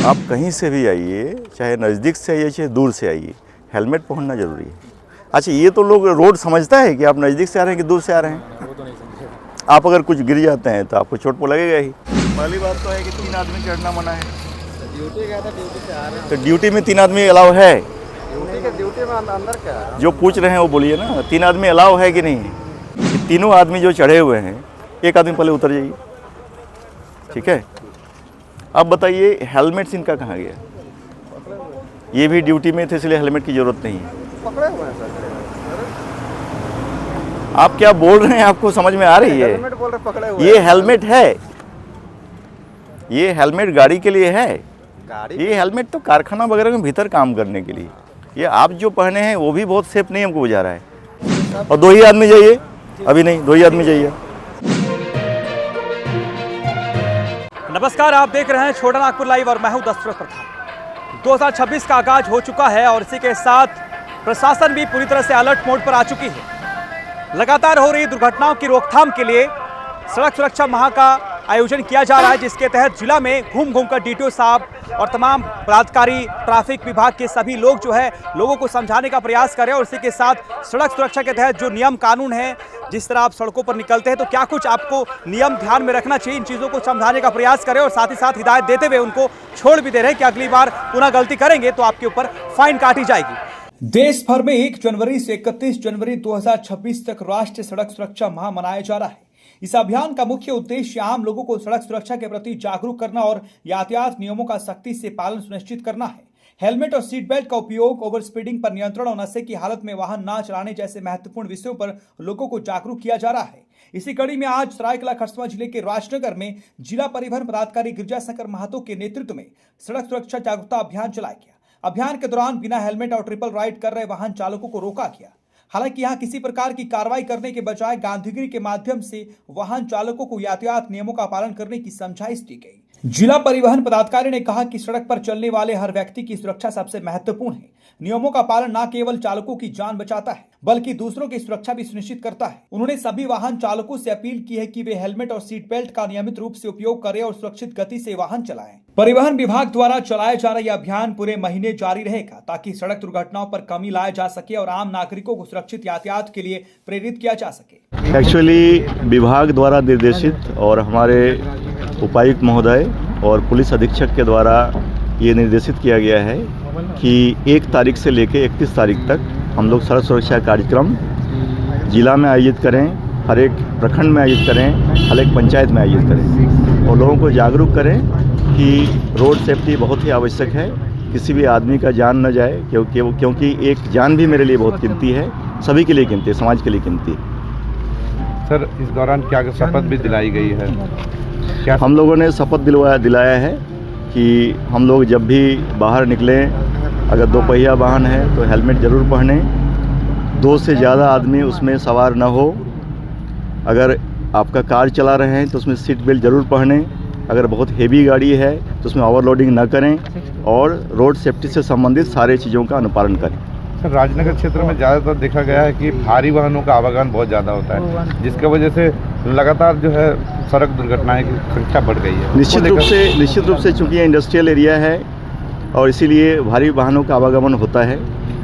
आप कहीं से भी आइए, चाहे नज़दीक से आइए चाहे दूर से आइए, हेलमेट पहनना जरूरी है। अच्छा, ये तो लोग रोड समझता है कि आप नज़दीक से आ रहे हैं कि दूर से आ रहे हैं। वो तो नहीं समझेगा। आप अगर कुछ गिर जाते हैं तो आपको चोट तो लगेगा ही। पहली बात तो है कि 3 आदमी चढ़ना मना है। ड्यूटी गया था, ड्यूटी से आ रहे हैं। तो ड्यूटी में 3 आदमी अलाउ है? ड्यूटी में अंदर क्या है? जो पूछ रहे हैं वो बोलिए ना, 3 आदमी अलाउ है कि नहीं? कि तीनों आदमी जो चढ़े हुए हैं, एक आदमी पहले उतर जाइए, ठीक है। अब बताइए हेलमेट इनका कहाँ गया? ये भी ड्यूटी में थे इसलिए हेलमेट की जरूरत नहीं है। पकड़े हुए हैं सर। आप क्या बोल रहे हैं, आपको समझ में आ रही है? हेलमेट बोल रहे पकड़े हुए। ये हेलमेट है, ये हेलमेट गाड़ी के लिए है। गाड़ी ये हेलमेट तो कारखाना वगैरह में भीतर काम करने के लिए। ये आप जो पहने हैं वो भी बहुत सेफ नहीं हमको बुझा रहा है। और 2 ही आदमी जाइए, अभी नहीं 2 ही आदमी जाइए। नमस्कार, आप देख रहे हैं छोटा नागपुर लाइव और मैं हूं दशरथ प्रधान। 2026 का आगाज हो चुका है और इसी के साथ प्रशासन भी पूरी तरह से अलर्ट मोड पर आ चुकी है। लगातार हो रही दुर्घटनाओं की रोकथाम के लिए सड़क सुरक्षा माह का आयोजन किया जा रहा है, जिसके तहत जिला में घूम घूम कर डीटीओ साहब और तमाम पदाधिकारी, ट्रैफिक विभाग के सभी लोग जो है लोगों को समझाने का प्रयास कर रहे हैं। और इसी के साथ सड़क सुरक्षा के तहत जो नियम कानून है, जिस तरह आप सड़कों पर निकलते हैं तो क्या कुछ आपको नियम ध्यान में रखना चाहिए, इन चीज़ों को समझाने का प्रयास करें। और साथ ही साथ हिदायत देते हुए उनको छोड़ भी दे रहे हैं कि अगली बार पुनः गलती करेंगे तो आपके ऊपर फाइन काटी जाएगी। देश भर में 1 जनवरी से 31 जनवरी 2026 तक राष्ट्रीय सड़क सुरक्षा माह मनाया जा रहा है। इस अभियान का मुख्य उद्देश्य आम लोगों को सड़क सुरक्षा के प्रति जागरूक करना और यातायात नियमों का सख्ती से पालन सुनिश्चित करना है। हेलमेट और सीट बेल्ट का उपयोग, ओवर स्पीडिंग पर नियंत्रण और नशे की हालत में वाहन न चलाने जैसे महत्वपूर्ण विषयों पर लोगों को जागरूक किया जा रहा है। इसी कड़ी में आज सरायकेला खरसावां जिले के राजनगर में जिला परिवहन पदाधिकारी गिरिजाशंकर महतो के नेतृत्व में सड़क सुरक्षा जागरूकता अभियान चलाया गया। अभियान के दौरान बिना हेलमेट और ट्रिपल राइड कर रहे वाहन चालकों को रोका गया। हालांकि यहां किसी प्रकार की कार्रवाई करने के बजाय गांधीगिरी के माध्यम से वाहन चालकों को यातायात नियमों का पालन करने की समझाइश दी गई। जिला परिवहन पदाधिकारी ने कहा कि सड़क पर चलने वाले हर व्यक्ति की सुरक्षा सबसे महत्वपूर्ण है। नियमों का पालन न केवल चालकों की जान बचाता है बल्कि दूसरों की सुरक्षा भी सुनिश्चित करता है। उन्होंने सभी वाहन चालकों से अपील की है कि वे हेलमेट और सीट बेल्ट का नियमित रूप से उपयोग करें और सुरक्षित गति से वाहन चलाएं। परिवहन विभाग द्वारा चलाया जा रहा यह अभियान पूरे महीने जारी रहेगा ताकि सड़क दुर्घटनाओं पर कमी लाया जा सके और आम नागरिकों को सुरक्षित यातायात के लिए प्रेरित किया जा सके। एक्चुअली विभाग द्वारा निर्देशित और हमारे उपायुक्त महोदय और पुलिस अधीक्षक के द्वारा ये निर्देशित किया गया है कि 1 तारीख से लेकर 31 तारीख तक हम लोग सड़क सुरक्षा कार्यक्रम जिला में आयोजित करें, हर एक प्रखंड में आयोजित करें, हर एक पंचायत में आयोजित करें और लोगों को जागरूक करें कि रोड सेफ्टी बहुत ही आवश्यक है। किसी भी आदमी का जान न जाए, क्योंकि एक जान भी मेरे लिए बहुत कीमती है, सभी के लिए कीमती है, समाज के लिए कीमती है। सर, इस दौरान क्या शपथ भी दिलाई गई है? क्या हम लोगों ने शपथ दिलाया है कि हम लोग जब भी बाहर निकलें, अगर 2 पहिया वाहन है तो हेलमेट ज़रूर पहनें, 2 से ज़्यादा आदमी उसमें सवार न हो। अगर आपका कार चला रहे हैं तो उसमें सीट बेल्ट ज़रूर पहनें। अगर बहुत हेवी गाड़ी है तो उसमें ओवरलोडिंग न करें और रोड सेफ्टी से संबंधित सारे चीज़ों का अनुपालन करें। सर, राजनगर क्षेत्र में ज़्यादातर देखा गया है कि भारी वाहनों का आवागमन बहुत ज़्यादा होता है, जिसकी वजह से लगातार जो है सड़क दुर्घटनाएं की संख्या बढ़ गई है। निश्चित रूप से चूँकि ये इंडस्ट्रियल एरिया है और इसीलिए भारी वाहनों का आवागमन होता है,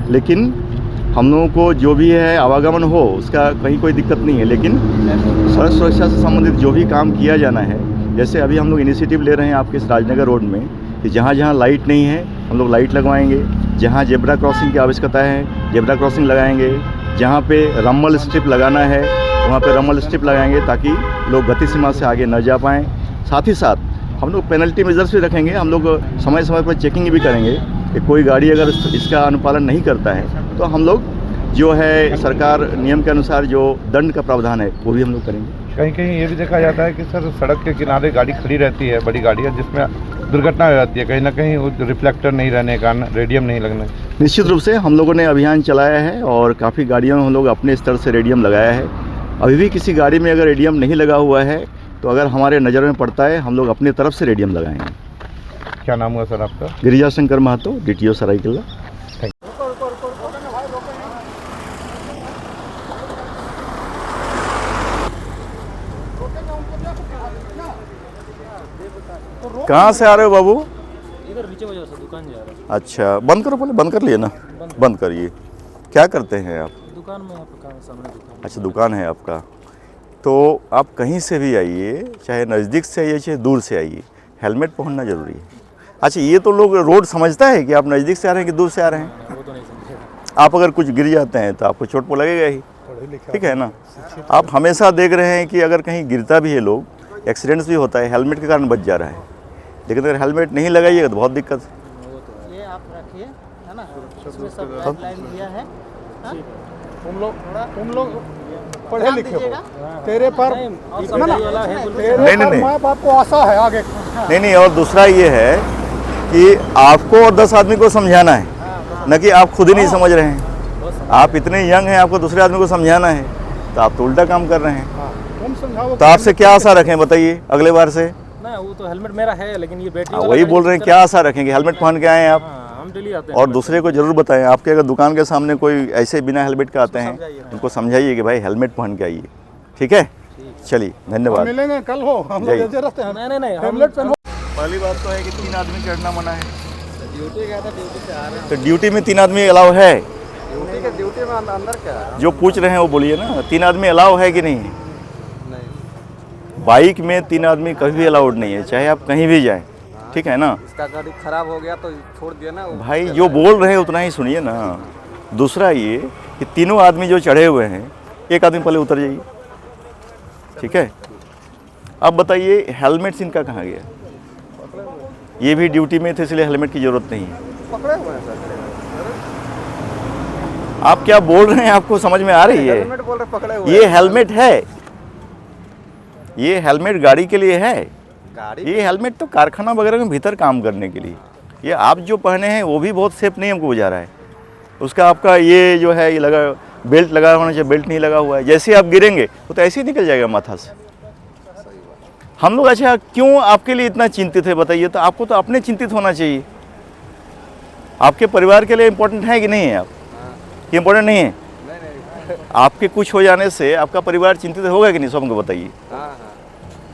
लेकिन हम लोगों को जो भी है आवागमन हो उसका कहीं कोई दिक्कत नहीं है। लेकिन सड़क सुरक्षा से संबंधित जो भी काम किया जाना है, जैसे अभी हम लोग इनिशिएटिव ले रहे हैं आपके इस राजनगर रोड में कि जहाँ जहाँ लाइट नहीं है हम लोग लाइट लगवाएंगे, जहाँ जेब्रा क्रॉसिंग की आवश्यकता है जेब्रा क्रॉसिंग लगाएंगे, जहाँ पे रम्मल स्ट्रिप लगाना है वहाँ पे रम्मल स्ट्रिप लगाएंगे ताकि लोग गति सीमा से आगे न जा पाएँ। साथ ही साथ हम लोग पेनल्टी मेजर्स भी रखेंगे। हम लोग समय समय पर चेकिंग भी करेंगे कि कोई गाड़ी अगर इसका अनुपालन नहीं करता है तो हम लोग जो है सरकार नियम के अनुसार जो दंड का प्रावधान है वो भी हम लोग करेंगे। कहीं कहीं ये भी देखा जाता है कि सर सड़क के किनारे गाड़ी खड़ी रहती है, बड़ी गाड़ियाँ, जिसमें दुर्घटना हो जाती है। कहीं ना कहीं वो रिफ्लेक्टर नहीं रहने के कारण, रेडियम नहीं लगने। निश्चित रूप से हम लोगों ने अभियान चलाया है और काफ़ी गाड़ियों में हम लोग अपने स्तर से रेडियम लगाया है। अभी भी किसी गाड़ी में अगर रेडियम नहीं लगा हुआ है तो अगर हमारे नज़र में पड़ता है हम लोग अपनी तरफ से रेडियम लगाएंगे। क्या नाम हुआ सर आपका? गिरिजाशंकर महतो, DTO सरायकेला। कहाँ से आ रहे हो बाबू? इधर नीचे वजह से दुकान जा रहा है। अच्छा, बंद करो, पहले बंद कर लिए ना, बंद करिए। क्या करते हैं आप? दुकान में यहाँ पे काम सामने दुकान। अच्छा, दुकान है आपका। तो आप कहीं से भी आइए, चाहे नज़दीक से आइए चाहे दूर से आइए, हेलमेट पहनना ज़रूरी है। अच्छा, ये तो लोग रोड समझता है कि आप नज़दीक से आ रहे हैं कि दूर से आ रहे हैं। वो तो नहीं समझेगा। आप अगर कुछ गिर जाते हैं तो आपको चोट तो लगेगा ही, ठीक है ना। आप हमेशा देख रहे हैं कि अगर कहीं गिरता भी है लोग, एक्सीडेंट्स भी होता है, हेलमेट के कारण बच जा रहा है। लेकिन अगर हेलमेट नहीं लगाइएगा तो बहुत दिक्कत है। ये आप रखिए, है ना, इसमें सब गाइडलाइन दिया है। हाँ? तुम लोग पढ़े लिखे हो, तेरे पर नहीं, नहीं। माँ बाप को आशा है आगे। नहीं, और दूसरा ये है कि आपको और 10 आदमी को समझाना है, न कि आप खुद ही नहीं समझ रहे हैं। आप इतने यंग हैं, आपको दूसरे आदमी को समझाना है, तो आप तो उल्टा काम कर रहे हैं। तुम समझाओ। तो आपसे क्या आशा रखें बताइए अगले बार से? ना वो तो हेलमेट मेरा है, लेकिन ये बैटरी वही बोल रहे हैं, क्या आशा रखेंगे? हेलमेट पहन के आए हैं आप, हम डेली आते हैं। और दूसरे को जरूर बताएं। आपके अगर दुकान के सामने कोई ऐसे बिना हेलमेट के आते हैं, उनको समझाइए कि भाई हेलमेट पहन के आइए, ठीक है? चलिए, धन्यवाद। मिलेंगे कल हो, हम जय। लोग ऐसे रहते हैं। नहीं, हेलमेट पहनो। पहली बात तो है कि 3 आदमी चढ़ना मना है। ड्यूटी गया था, ड्यूटी से आ रहे हैं। तो ड्यूटी में 3 आदमी अलाउ है? ड्यूटी में अंदर क्या है? जो पूछ रहे हैं वो बोलिए ना, 3 आदमी अलाउ है कि नहीं? नहीं, बाइक में 3 आदमी कभी भी अलाउड नहीं है, चाहे आप कहीं भी जाएं, ठीक है ना। इसका गाड़ी खराब हो गया तो छोड़ दिया ना। भाई जो बोल रहे हैं उतना ही सुनिए ना। दूसरा ये कि तीनों आदमी जो चढ़े हुए हैं, एक आदमी पहले उतर जाइए, ठीक है। अब बताइए हेलमेट इनका कहाँ गया? ये भी ड्यूटी में थे, इसलिए हेलमेट की ज़रूरत नहीं है। पकड़े हुए हैं सर। आप क्या बोल रहे हैं, आपको समझ में आ रही है? हेलमेट बोल रहे, पकड़े हुए ये हैं। हेलमेट है, ये हेलमेट गाड़ी के लिए है। गाड़ी ये हेलमेट तो कारखाना वगैरह में भीतर काम करने के लिए। ये आप जो पहने हैं वो भी बहुत सेफ नहीं हमको बुझा रहा है। उसका आपका ये जो है, ये लगा बेल्ट लगा होना चाहिए, बेल्ट नहीं लगा हुआ है। जैसे आप गिरेंगे वो तो ऐसे ही निकल जाएगा माथा से। हम लोग अच्छा क्यों आपके लिए इतना चिंतित है बताइए? तो आपको तो अपने चिंतित होना चाहिए। आपके परिवार के लिए इम्पोर्टेंट है कि नहीं है? आप ये इम्पोर्टेंट नहीं है? आपके कुछ हो जाने से आपका परिवार चिंतित होगा कि नहीं, सब हमको बताइए।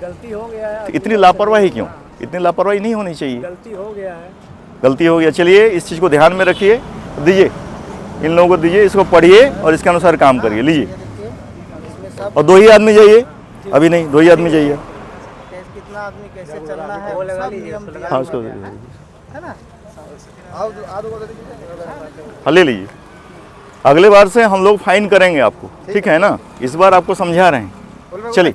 गलती हो गया है। तो इतनी लापरवाही क्यों? इतनी लापरवाही नहीं होनी चाहिए। गलती हो गया है। गलती हो गया, चलिए इस चीज़ को ध्यान में रखिए, दीजिए इन लोगों को, दीजिए इसको, पढ़िए और इसके अनुसार काम करिए। लीजिए, और 2 ही आदमी जाइए, अभी नहीं, 2 ही आदमी जाइए। कितना आदमी कैसे चलना है वो लगा लीजिए। हाँ, उसको है ना। हाँ, ले लीजिए। अगले बार से हम लोग फाइन करेंगे आपको, ठीक है ना। इस बार आपको समझा रहे हैं, चलिए।